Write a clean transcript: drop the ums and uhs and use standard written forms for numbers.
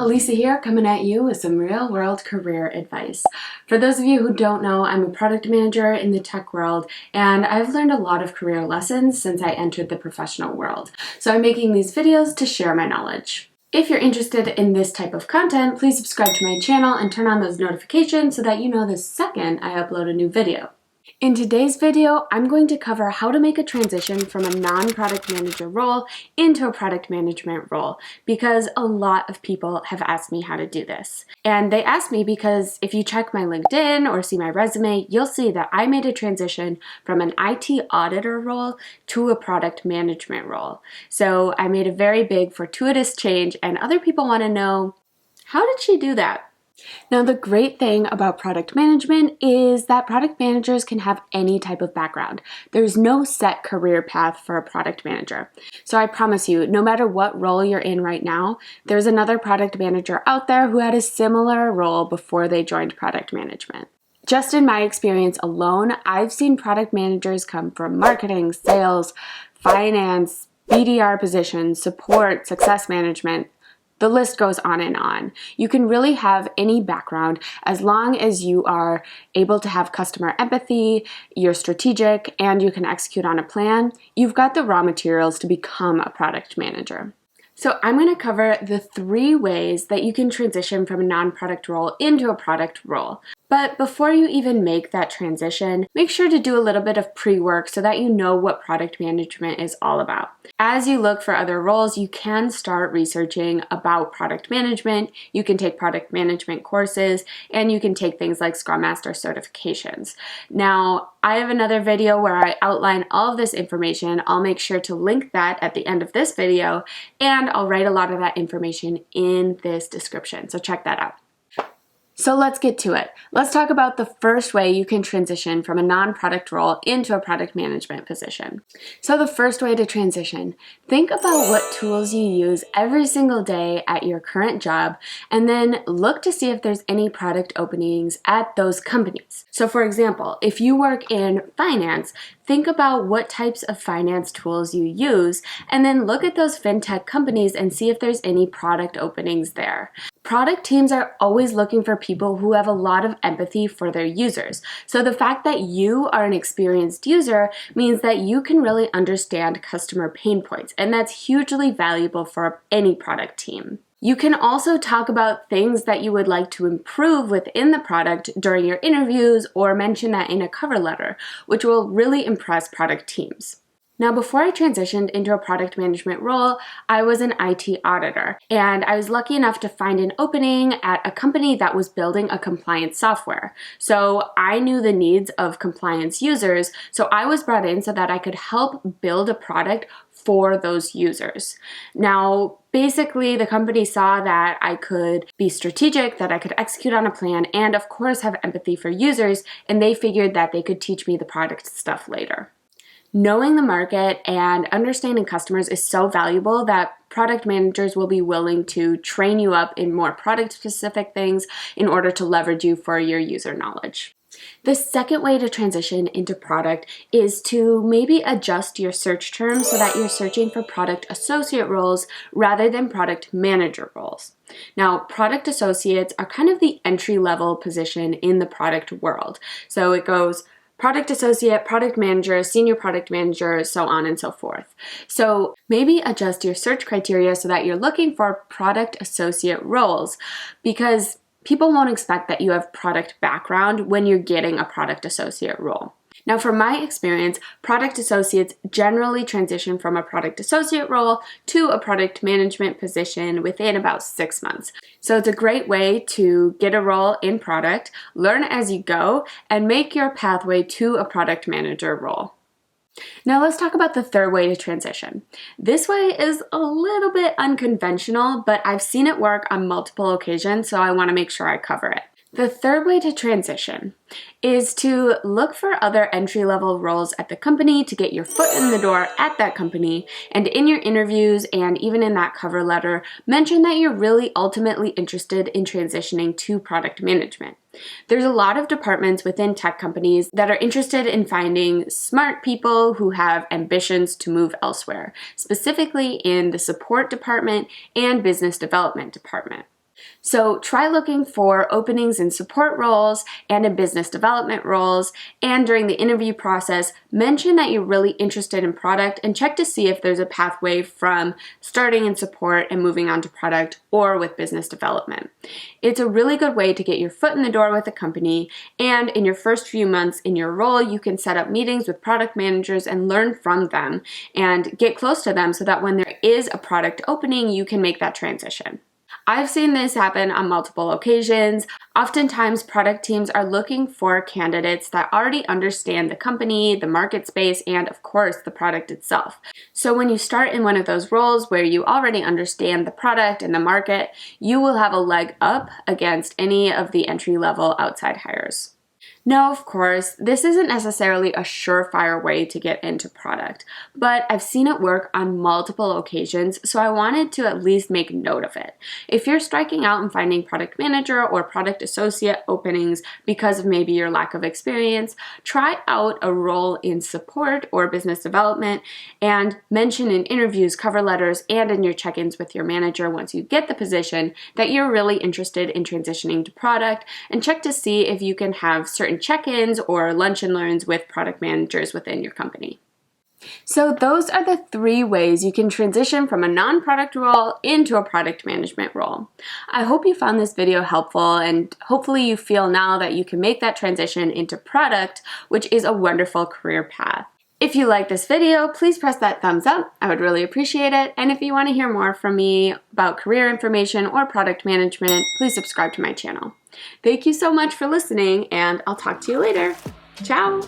Elisa here, coming at you with some real-world career advice. For those of you who don't know, I'm a product manager in the tech world, and I've learned a lot of career lessons since I entered the professional world. So I'm making these videos to share my knowledge. If you're interested in this type of content, please subscribe to my channel and turn on those notifications so that you know the second I upload a new video. In today's video, I'm going to cover how to make a transition from a non-product manager role into a product management role, because a lot of people have asked me how to do this. And they asked me because if you check my LinkedIn or see my resume, you'll see that I made a transition from an IT auditor role to a product management role. So I made a very big fortuitous change, and other people want to know, how did she do that? Now, the great thing about product management is that product managers can have any type of background. There's no set career path for a product manager. So I promise you, no matter what role you're in right now, there's another product manager out there who had a similar role before they joined product management. Just in my experience alone, I've seen product managers come from marketing, sales, finance, BDR positions, support, success management. The list goes on and on. You can really have any background as long as you are able to have customer empathy, you're strategic, and you can execute on a plan. You've got the raw materials to become a product manager. So I'm going to cover the 3 ways that you can transition from a non-product role into a product role. But before you even make that transition, make sure to do a little bit of pre-work so that you know what product management is all about. As you look for other roles, you can start researching about product management, you can take product management courses, and you can take things like Scrum Master certifications. Now, I have another video where I outline all of this information. I'll make sure to link that at the end of this video, and I'll write a lot of that information in this description, so check that out. So let's get to it. Let's talk about the first way you can transition from a non-product role into a product management position. So the first way to transition, think about what tools you use every single day at your current job, and then look to see if there's any product openings at those companies. So for example, if you work in finance, think about what types of finance tools you use, and then look at those fintech companies and see if there's any product openings there. Product teams are always looking for people who have a lot of empathy for their users. So the fact that you are an experienced user means that you can really understand customer pain points, and that's hugely valuable for any product team. You can also talk about things that you would like to improve within the product during your interviews, or mention that in a cover letter, which will really impress product teams. Now, before I transitioned into a product management role, I was an IT auditor, and I was lucky enough to find an opening at a company that was building a compliance software. So I knew the needs of compliance users, so I was brought in so that I could help build a product for those users. Now, basically, the company saw that I could be strategic, that I could execute on a plan, and of course have empathy for users, and they figured that they could teach me the product stuff later. Knowing the market and understanding customers is so valuable that product managers will be willing to train you up in more product-specific things in order to leverage you for your user knowledge. The second way to transition into product is to maybe adjust your search terms so that you're searching for product associate roles rather than product manager roles. Now, product associates are kind of the entry-level position in the product world. So it goes product associate, product manager, senior product manager, so on and so forth. So maybe adjust your search criteria so that you're looking for product associate roles, because people won't expect that you have product background when you're getting a product associate role. Now, from my experience, product associates generally transition from a product associate role to a product management position within about 6 months. So it's a great way to get a role in product, learn as you go, and make your pathway to a product manager role. Now let's talk about the third way to transition. This way is a little bit unconventional, but I've seen it work on multiple occasions, so I want to make sure I cover it. The third way to transition is to look for other entry-level roles at the company to get your foot in the door at that company, and in your interviews and even in that cover letter, mention that you're really ultimately interested in transitioning to product management. There's a lot of departments within tech companies that are interested in finding smart people who have ambitions to move elsewhere, specifically in the support department and business development department. So try looking for openings in support roles and in business development roles, and during the interview process, mention that you're really interested in product and check to see if there's a pathway from starting in support and moving on to product or with business development. It's a really good way to get your foot in the door with a company, and in your first few months in your role, you can set up meetings with product managers and learn from them and get close to them so that when there is a product opening, you can make that transition. I've seen this happen on multiple occasions. Oftentimes, product teams are looking for candidates that already understand the company, the market space, and of course, the product itself. So when you start in one of those roles where you already understand the product and the market, you will have a leg up against any of the entry-level outside hires. No, of course, this isn't necessarily a surefire way to get into product, but I've seen it work on multiple occasions, so I wanted to at least make note of it. If you're striking out and finding product manager or product associate openings because of maybe your lack of experience, try out a role in support or business development and mention in interviews, cover letters, and in your check-ins with your manager once you get the position that you're really interested in transitioning to product, and check to see if you can have certain check-ins or lunch and learns with product managers within your company. So those are the 3 ways you can transition from a non-product role into a product management role. I hope you found this video helpful, and hopefully you feel now that you can make that transition into product, which is a wonderful career path. If you like this video, please press that thumbs up. I would really appreciate it. And if you want to hear more from me about career information or product management, please subscribe to my channel. Thank you so much for listening, and I'll talk to you later. Ciao!